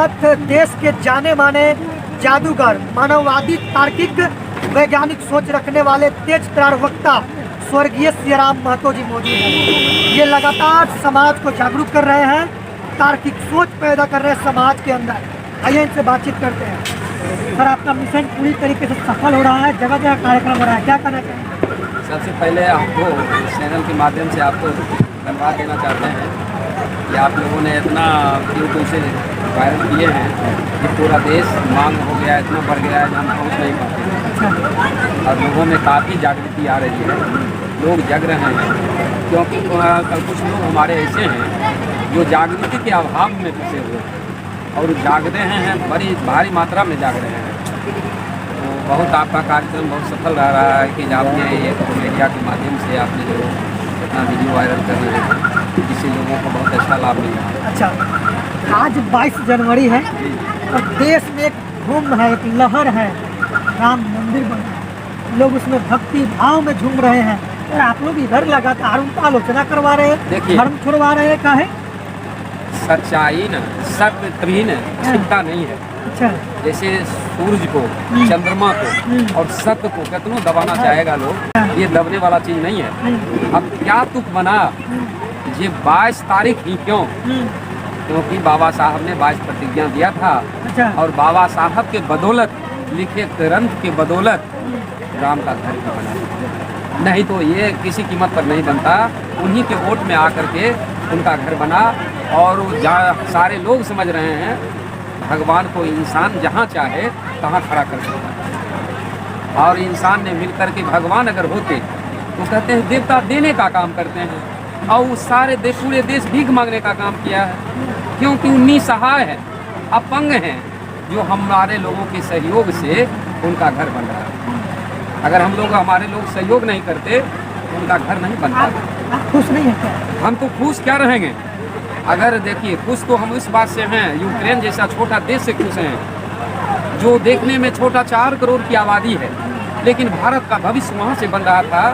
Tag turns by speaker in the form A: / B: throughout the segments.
A: साथ देश के जाने माने जादूगर, मानववादी, तार्किक, वैज्ञानिक सोच रखने वाले तेज तरार वक्ता स्वर्गीय सियाराम महतो जी मौजूद हैं। ये लगातार समाज को जागरूक कर रहे हैं, तार्किक सोच पैदा कर रहे हैं समाज के अंदर। आइए इनसे बातचीत करते हैं। सर, आपका मिशन पूरी तरीके से सफल हो रहा है, जगह जगह कार्यक्रम हो रहा है, क्या कहना चाहेंगे?
B: सबसे पहले आपको इस चैनल के माध्यम से आपको धन्यवाद देना चाहते हैं कि आप लोगों ने इतना यूट्यूब से वायरल किए हैं कि पूरा देश मांग हो गया, इतना बढ़ गया है, हम पहुँच नहीं पाते। और लोगों में काफ़ी जागृति आ रही है, लोग जग रहे हैं, क्योंकि कल कुछ लोग हमारे ऐसे हैं जो जागृति के अभाव में फंसे हुए हैं और जाग रहे हैं, बड़ी भारी मात्रा में जाग रहे हैं। तो बहुत आपका कार्यक्रम बहुत सफल रहा है कि आपने ये मीडिया के माध्यम से आपने जो इतना वीडियो वायरल कर रहे हैं, जिससे लोगों को बहुत अच्छा लाभ मिल रहा है।
A: अच्छा, आज 22 जनवरी है और देश में एक धूम है, एक लहर है, राम मंदिर बना है, लोग उसमें भक्ति भाव में झूम रहे हैं और आप लोग इधर लगातार उनका आलोचना करवा रहे हैं, धर्म छुड़वा रहे हैं। काहे?
B: सच्चाई न सत्य कभी न छिपता नहीं है।
A: अच्छा,
B: जैसे सूरज को, चंद्रमा को और सत्य को कितनों दबाना चाहेगा लोग, ये दबने वाला चीज नहीं है। अब क्या तुक बना ये 22 तारीख ही क्यों? क्योंकि बाबा साहब ने 22 प्रतिज्ञा दिया था।
A: अच्छा।
B: और बाबा साहब के बदौलत, लिखे ग्रंथ के बदौलत राम का घर भी बना, नहीं तो ये किसी कीमत पर नहीं बनता। उन्हीं के वोट में आकर के उनका घर बना और सारे लोग समझ रहे हैं भगवान को इंसान जहाँ चाहे तहाँ खड़ा कर सकता है। और इंसान ने मिलकर के भगवान अगर होते तो कहते हैं देवता देने का काम करते हैं, और उस सारे पूरे देश भीख मांगने का काम किया है, क्योंकि उन्हीं सहाय है, अपंग हैं, जो हमारे लोगों के सहयोग से उनका घर बन रहा है। अगर हम लोग हमारे लोग सहयोग नहीं करते तो उनका घर नहीं बनता।
A: आप खुश नहीं है?
B: हम तो खुश क्या रहेंगे? अगर देखिए, खुश तो हम इस बात से हैं, यूक्रेन जैसा छोटा देश से खुश हैं, जो देखने में छोटा 4 करोड़ की आबादी है, लेकिन भारत का भविष्य वहाँ से बन रहा था,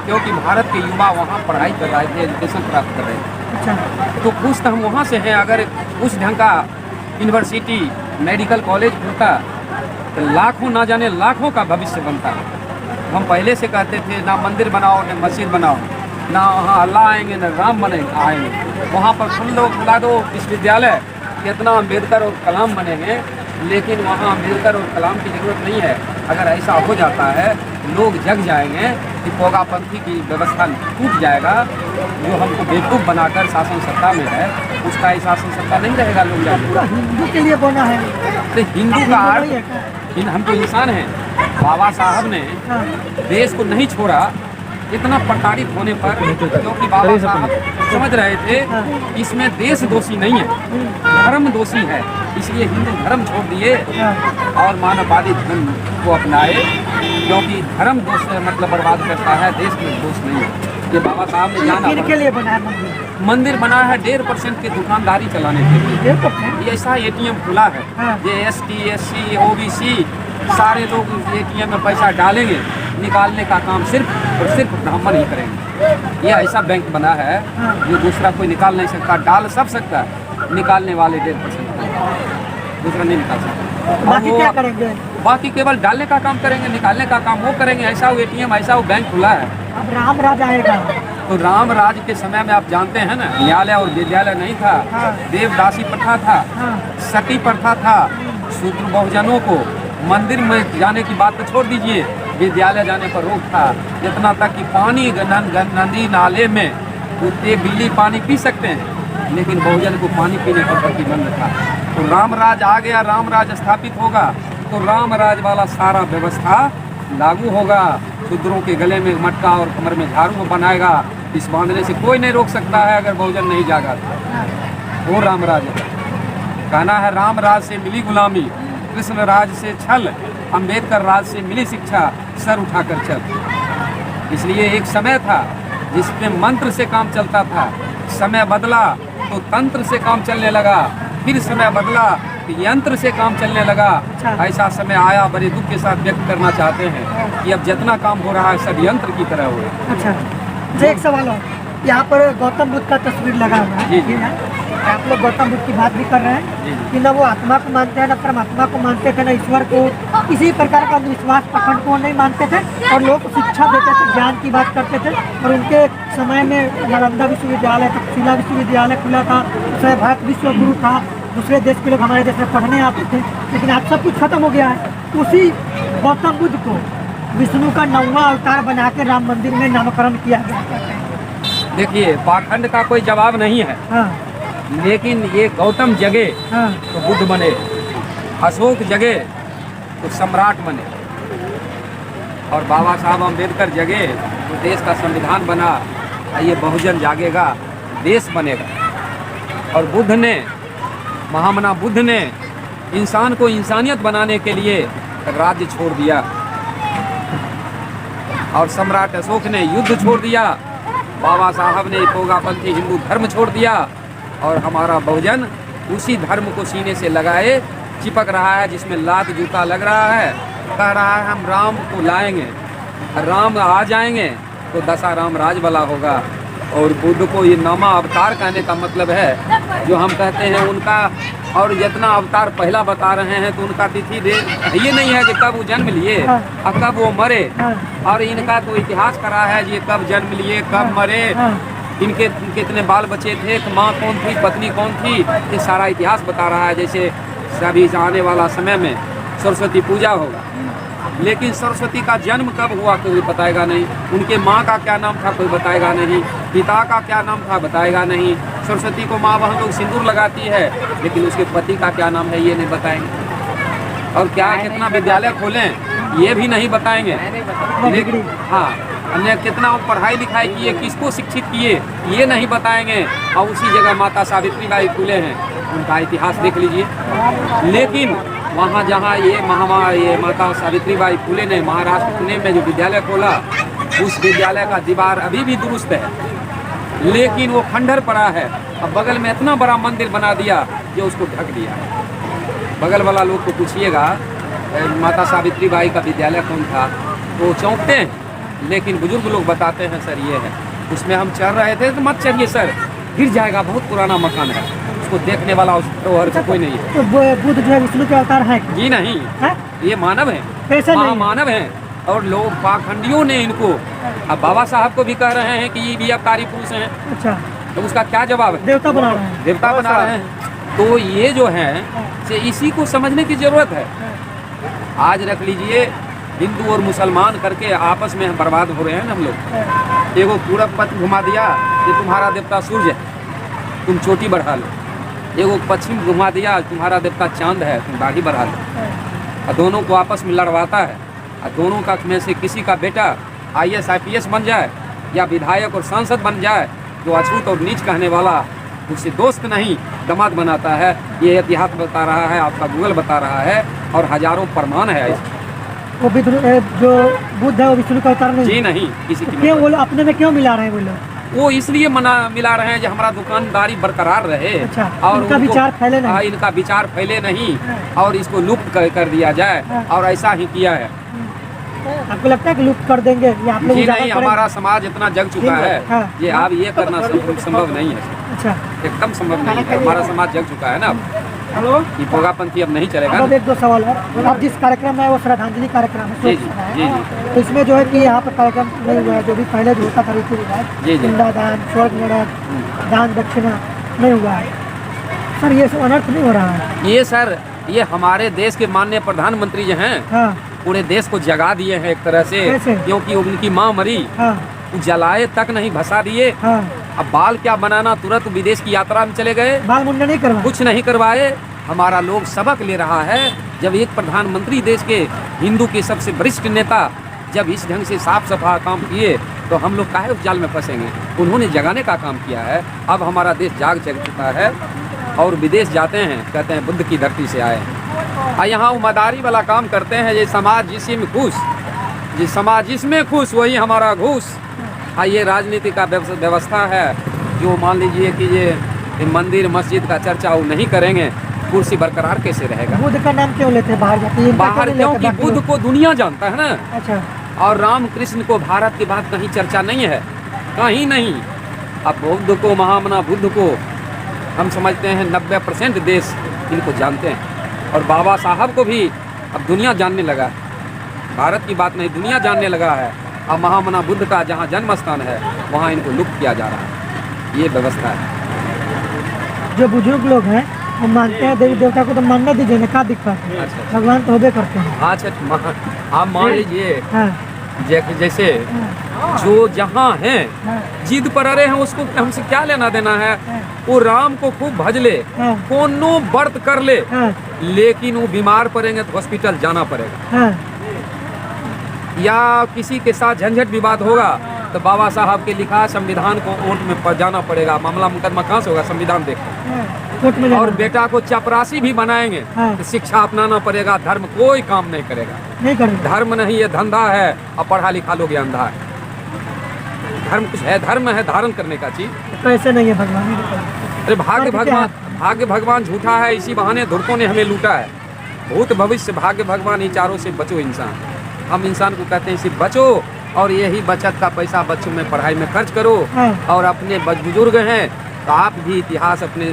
B: क्योंकि भारत के युवा वहाँ पढ़ाई कर रहे थे, एजुकेशन प्राप्त कर रहे थे।
A: अच्छा।
B: तो खुश तो हम वहाँ से हैं। अगर उस ढंग का यूनिवर्सिटी, मेडिकल कॉलेज होता तो लाखों, ना जाने लाखों का भविष्य बनता। हम पहले से कहते थे ना मंदिर बनाओ ना मस्जिद बनाओ, ना वहाँ अल्लाह आएंगे ना राम आएंगे, वहाँ पर खुला दो विश्वविद्यालय, कितना अम्बेडकर और कलाम बनेंगे, लेकिन वहाँ अम्बेडकर और कलाम की ज़रूरत नहीं है। अगर ऐसा हो जाता है लोग जग जाएंगे कि पोगापंथी की व्यवस्था टूट जाएगा, जो हमको बेवकूफ़ बनाकर शासन सत्ता में है, उसका ही शासन सत्ता नहीं रहेगा। लोग जाएंगे
A: हिंदू के लिए बना है,
B: तो हिंदू का हम तो इंसान हैं। बाबा साहब ने देश को नहीं छोड़ा इतना प्रताड़ित होने पर, क्योंकि बाबा साहब समझ रहे थे इसमें देश दोषी नहीं है, धर्म दोषी है, इसलिए हिंदू धर्म छोड़ दिए और मानववादी धर्म को अपनाए, क्योंकि धर्म दोष मतलब बर्बाद करता है, देश में दोष नहीं है। ये बाबा साहब ने जाना
A: के लिए बनाया
B: मंदिर बनाया है 1.5% की दुकानदारी चलाने के लिए। ये ऐसा ATM खुला है, ये ST SC OBC सारे लोग ATM में पैसा डालेंगे, निकालने का काम सिर्फ और सिर्फ ब्राह्मण ही करेंगे। ये ऐसा बैंक बना है जो दूसरा कोई निकाल नहीं सकता। डाल सब सकता है, निकालने वाले 1.5%, दूसरा नहीं निकाल सकता।
A: बाकी क्या करेंगे?
B: बाकी केवल डालने का काम करेंगे, निकालने का काम वो करेंगे। ऐसा वो ATM, ऐसा वो बैंक खुला है।
A: अब राम राज आएगा
B: तो राम राज के समय में आप जानते हैं ना, न्यायालय और विद्यालय नहीं था, देवदासी प्रथा था, सती प्रथा था, शूद्र बहुजनों को मंदिर में जाने की बात तो छोड़ दीजिए, विद्यालय जाने पर रोक था। इतना तक कि पानी नदी नाले में कुत्ते बिल्ली पानी पी सकते हैं, लेकिन बहुजन को पानी पीने पर प्रतिबंध था। तो राम राज आ गया, राम राज स्थापित होगा तो राम राज वाला सारा व्यवस्था लागू होगा। शूद्रों के गले में मटका और कमर में झाड़ू बनाएगा, इस बांधने से कोई नहीं रोक सकता है अगर बहुजन नहीं जागा तो। वो राम राज है। कहना है राम राज से मिली गुलामी, कृष्ण राज से छल, अम्बेडकर राज से मिली शिक्षा, सर उठाकर चल। इसलिए एक समय था जिसमें मंत्र से काम चलता था, समय बदला तो तंत्र से काम चलने लगा, फिर समय बदला तो यंत्र से काम चलने लगा। ऐसा समय आया, बड़े दुख के साथ व्यक्त करना चाहते हैं कि अब जितना काम हो रहा है सब यंत्र की तरह हो।
A: अच्छा, एक सवाल और, यहाँ पर गौतम बुद्ध का तस्वीर लगा हुआ है, आप लोग गौतम बुद्ध की बात भी कर रहे हैं कि न वो आत्मा को मानते हैं, न परमात्मा को मानते थे, न ईश्वर को, किसी प्रकार का अंधविश्वास पखंड को नहीं मानते थे और लोग को शिक्षा देते थे, ज्ञान की बात करते थे। और उनके समय में नालंदा विश्वविद्यालय, तक्षशिला विश्वविद्यालय खुला था, स्वयं भारत विश्व गुरु था, दूसरे देश के लोग हमारे देश में पढ़ने आते थे। लेकिन आज सब कुछ खत्म हो गया है। उसी गौतम बुद्ध को विष्णु का 9वां अवतार बना के राम मंदिर में नामकरण किया गया।
B: देखिए, पाखंड का कोई जवाब नहीं है।
A: हाँ,
B: लेकिन ये गौतम जगे
A: हाँ,
B: तो बुद्ध बने, अशोक जगे तो सम्राट बने, और बाबा साहब अम्बेडकर जगे तो देश का संविधान बना। ये बहुजन जागेगा, देश बनेगा। और बुद्ध ने, महामना बुद्ध ने इंसान को इंसानियत बनाने के लिए राज्य छोड़ दिया, और सम्राट अशोक ने युद्ध छोड़ दिया, बाबा साहब ने पोगापंथी हिंदू धर्म छोड़ दिया, और हमारा बहुजन उसी धर्म को सीने से लगाए चिपक रहा है, जिसमें लात जूता लग रहा है। कह रहा है हम राम को लाएंगे, राम आ जाएंगे तो दशा राम राज वाला होगा। और बुद्ध को ये 9वां अवतार कहने का मतलब है, जो हम कहते हैं उनका, और जितना अवतार पहला बता रहे हैं तो उनका तिथि ये नहीं है कि कब वो जन्म लिए और कब वो मरे। और इनका तो इतिहास करा है ये कब जन्म लिए, कब मरे, इनके कितने बाल बच्चे थे, माँ कौन थी, पत्नी कौन थी, ये सारा इतिहास बता रहा है। जैसे सभी आने वाला समय में सरस्वती पूजा होगा, लेकिन सरस्वती का जन्म कब हुआ कोई बताएगा नहीं, उनके माँ का क्या नाम था कोई बताएगा नहीं, पिता का क्या नाम था बताएगा नहीं। सरस्वती को माँ बहन लोग सिंदूर लगाती है, लेकिन उसके पति का क्या नाम है ये नहीं बताएंगे। और क्या कितना विद्यालय खोलें ये भी नहीं बताएंगे। लेकिन हाँ, अन्य कितना पढ़ाई लिखाई किए, किसको शिक्षित किए ये नहीं बताएंगे। और उसी जगह माता सावित्रीबाई फुले हैं, उनका इतिहास देख लीजिए। लेकिन वहाँ जहाँ ये माता सावित्रीबाई फुले ने महाराष्ट्र पुणे में जो विद्यालय खोला, उस विद्यालय का दीवार अभी भी दुरुस्त है, लेकिन वो खंडर पड़ा है। अब बगल में इतना बड़ा मंदिर बना दिया जो उसको ढक दिया। बगल वाला लोग को पूछिएगा माता सावित्रीबाई का विद्यालय कौन था, तो चौंकते हैं। लेकिन बुजुर्ग लोग बताते हैं सर ये है, उसमें हम चढ़ रहे थे तो मत चढ़िए सर, गिर जाएगा, बहुत पुराना मकान है, उसको देखने वाला उस धरोहर का कोई नहीं है।
A: तो बुद्ध जो है विष्णु के अवतार है?
B: जी नहीं है? ये मानव है,
A: कैसे
B: महामानव है। और लोग पाखंडियों ने इनको, अब बाबा साहब को भी कह रहे हैं कि ये भी अवतारी पुरुष हैं।
A: अच्छा,
B: तो उसका क्या जवाब है?
A: देवता बना रहे हैं,
B: देवता बना रहे हैं। तो ये जो है से इसी को समझने की जरूरत है। आज रख लीजिए, हिंदू और मुसलमान करके आपस में बर्बाद हो रहे हैं हम लोग। एगो पूरब पथ घुमा दिया कि तुम्हारा देवता सूर्य है, तुम चोटी बढ़ा लो। एगो पश्चिम घुमा दिया, तुम्हारा देवता चांद है, तुम दाढ़ी बढ़ा लो। और दोनों को आपस में लड़वाता है। और दोनों का में से किसी का बेटा IAS IPS बन जाए या विधायक और सांसद बन जाए, जो अछूत और नीच कहने वाला उससे दोस्त नहीं दामाद बनाता है। ये इतिहास बता रहा है, आपका गूगल बता रहा है, और हजारों प्रमाण है।
A: वो जो बुद्ध है वो विष्णु का अवतार नहीं?
B: जी नहीं, किसी की
A: क्यों वो अपने में क्यों मिला रहे हैं वो लोग?
B: वो इसलिए मिला रहे हैं कि हमारा दुकानदारी बरकरार रहे।
A: अच्छा,
B: और
A: इनका विचार फैले नहीं।
B: इनका विचार फैले नहीं, और इसको लुप्त कर दिया जाए, और ऐसा ही किया है।
A: आपको लगता है कि लुप्त कर देंगे?
B: जी नहीं, हमारा समाज इतना जग चुका है, ये अब ये करना संभव नहीं है।
A: अच्छा,
B: एकदम संभव नहीं है, हमारा समाज जग चुका है ना।
A: हेलो,
B: ये पोगापंथी अब नहीं चलेगा।
A: अब एक दो सवाल है। आप जिस कार्यक्रम में वो श्रद्धांजलि कार्यक्रम है,
B: जी जी जी,
A: तो इसमें जो है कि यहाँ पर कार्यक्रम नहीं हुआ है, जो भी पहले जो होता था रीति रिवाज, पिंडादान, स्वर्ग नरक, दान दक्षिणा नहीं हुआ है। सर ये सब अनर्थ नहीं हो रहा है?
B: ये सर, ये हमारे देश के माननीय प्रधानमंत्री जो हैं,
A: हाँ,
B: पूरे देश को जगा दिए हैं एक तरह से। क्योंकि उनकी माँ मरी,
A: हाँ,
B: जलाए तक नहीं, भसा दिए।
A: हाँ।
B: अब बाल क्या बनाना, तुरंत विदेश की यात्रा में चले गए,
A: बाल मुंडन नहीं करवाए,
B: कुछ नहीं करवाए। हमारा लोग सबक ले रहा है। जब एक प्रधानमंत्री देश के हिंदू के सबसे वरिष्ठ नेता जब इस ढंग से साफ सफाई काम किए, तो हम लोग काहे उस जाल में फंसेंगे। उन्होंने जगाने का काम किया है। अब हमारा देश जाग चुका है, और विदेश जाते हैं, कहते हैं बुद्ध की धरती से आए। और यहाँ उम्मीदवारी वाला काम करते हैं, ये समाज जिसमें खुश, जिस समाज जिसमें खुश वही हमारा घूस। ये राजनीति का व्यवस्था है, जो मान लीजिए कि ये मंदिर मस्जिद का चर्चा वो नहीं करेंगे, कुर्सी बरकरार कैसे रहेगा।
A: बुद्ध का नाम क्यों लेते हैं बाहर जाते?
B: बाहर क्योंकि बुद्ध को दुनिया जानता है ना।
A: अच्छा,
B: और राम कृष्ण को भारत के बाद कहीं चर्चा नहीं है, कहीं नहीं। अब बुद्ध को, महामना बुद्ध को हम समझते हैं 90% देश इनको जानते हैं। और बाबा साहब को भी अब दुनिया जानने लगा है। भारत की बात नहीं, दुनिया जानने लगा है। अब महामना बुद्ध का जहाँ जन्म स्थान है वहाँ इनको लुप्त किया जा रहा है। ये व्यवस्था है।
A: जो बुजुर्ग लोग हैं वो मानते हैं देवी देवता को, तो मानने दीजिए ना, क्या दिक्कत है?
B: अच्छा।
A: भगवान तो होबे करते हैं।
B: अच्छा, आप मान लीजिए
A: हाँ,
B: जैसे
A: हाँ,
B: जो जहाँ हैं
A: हाँ,
B: जिद पर अरे हैं, उसको हमसे क्या लेना देना है?
A: हाँ,
B: वो राम को खूब भज ले,
A: हाँ,
B: कोनो व्रत कर ले,
A: हाँ,
B: लेकिन वो बीमार पड़ेंगे तो हॉस्पिटल जाना पड़ेगा।
A: हाँ,
B: या किसी के साथ झंझट विवाद होगा तो बाबा साहब के लिखा संविधान को कोर्ट में जाना पड़ेगा। मामला मुकदमा कहाँ से होगा? संविधान देख।
A: हाँ, कोर्ट में जाना
B: और
A: है।
B: बेटा को चपरासी भी बनाएंगे
A: हाँ।
B: तो शिक्षा अपनाना पड़ेगा। धर्म कोई काम नहीं करेगा।
A: नहीं करेंगे।
B: धर्म नहीं, ये धंधा है। अब पढ़ा लिखा लोग ये अंधा है। धर्म कुछ है, धर्म है धारण करने का चीज।
A: पैसे नहीं है भगवान।
B: अरे भाग्य भगवान झूठा है। इसी बहाने धुरकों ने हमें लूटा है। भूत भविष्य भाग्य भगवान, इन चारों से बचो इंसान। हम इंसान को कहते हैं सिर्फ बचो, और यही बचत का पैसा बच्चों में पढ़ाई में खर्च करो।
A: हाँ।
B: और अपने बुजुर्ग हैं तो आप भी इतिहास, अपने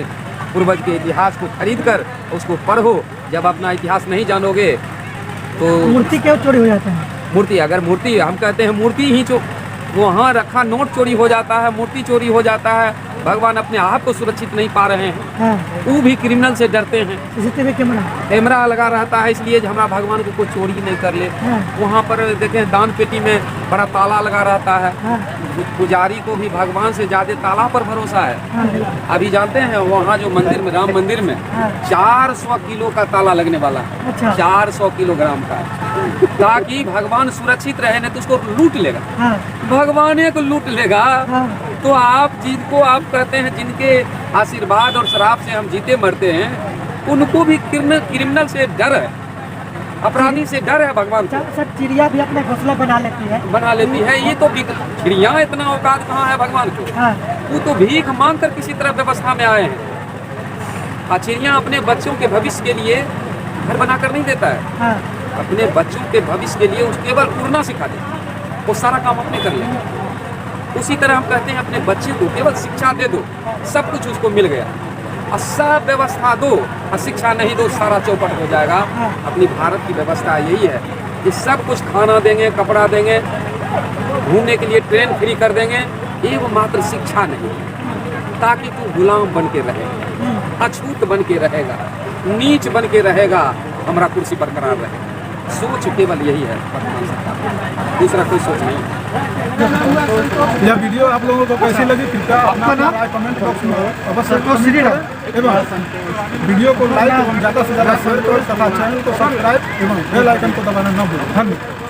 B: पूर्वज के इतिहास को खरीद कर उसको पढ़ो। जब अपना इतिहास नहीं जानोगे तो
A: मूर्ति क्यों चोरी हो जाता है?
B: मूर्ति, अगर मूर्ति, हम कहते हैं मूर्ति ही वहाँ रखा नोट चोरी हो जाता है, मूर्ति चोरी हो जाता है। भगवान अपने आप को सुरक्षित नहीं पा रहे हैं।
A: हाँ,
B: वो भी क्रिमिनल से डरते हैं।
A: CCTV camera.
B: कैमरा लगा रहता है, इसलिए हमारा भगवान को कोई चोरी नहीं कर ले।
A: हाँ,
B: वहाँ पर देखें दान पेटी में बड़ा ताला लगा रहता है।
A: हाँ,
B: पुजारी को भी भगवान से ज्यादा ताला पर भरोसा है।
A: हाँ,
B: अभी जानते हैं वहाँ जो मंदिर में, राम मंदिर में
A: हाँ।
B: 400 किलो का ताला लगने वाला है।
A: अच्छा।
B: 400 किलोग्राम का, ताकि भगवान सुरक्षित रहे, नहीं तो उसको लूट लेगा।
A: हाँ,
B: भगवान को लूट लेगा।
A: हाँ,
B: तो आप जिनको आप कहते हैं जिनके आशीर्वाद और शराब से हम जीते मरते हैं, उनको भी क्रिमिनल से डर है, अपराधी से डर है भगवान को।
A: सर चिड़िया भी अपने घोंसला बना लेती है। ये
B: तो चिड़िया इतना औकात कहाँ है भगवान को?
A: हाँ,
B: वो तो भीख मांग कर किसी तरह व्यवस्था में आए हैं। चिड़िया अपने बच्चों के भविष्य के लिए घर बनाकर नहीं देता है।
A: हाँ,
B: अपने बच्चों के भविष्य के लिए उसको केवल उड़ना सिखा दे, वो सारा काम अपने कर ले। उसी तरह हम कहते हैं अपने बच्चे को केवल शिक्षा दे दो, सब कुछ उसको मिल गया। और सब व्यवस्था दो और शिक्षा नहीं दो, सारा चौपट हो जाएगा। अपनी भारत की व्यवस्था यही है कि सब कुछ खाना देंगे, कपड़ा देंगे, घूमने के लिए ट्रेन फ्री कर देंगे, एवं मात्र शिक्षा नहीं, ताकि तू गुलाम बन के रहेगा, अछूत बन के रहेगा, नीच बन के रहेगा, हमारा कुर्सी बरकरार रहेगा। सोच केवल यही है वर्तमान सरकार, दूसरा कोई सोच नहीं।
C: यह वीडियो आप लोगों को कैसी लगी कृपया अपना राय कमेंट बॉक्स में अवश्य पोस्ट करें एवं वीडियो को लाइक एवं ज़्यादा से ज़्यादा शेयर करें तथा चैनल को सब्सक्राइब एवं बेल आइकन को दबाना न भूलें। धन्यवाद।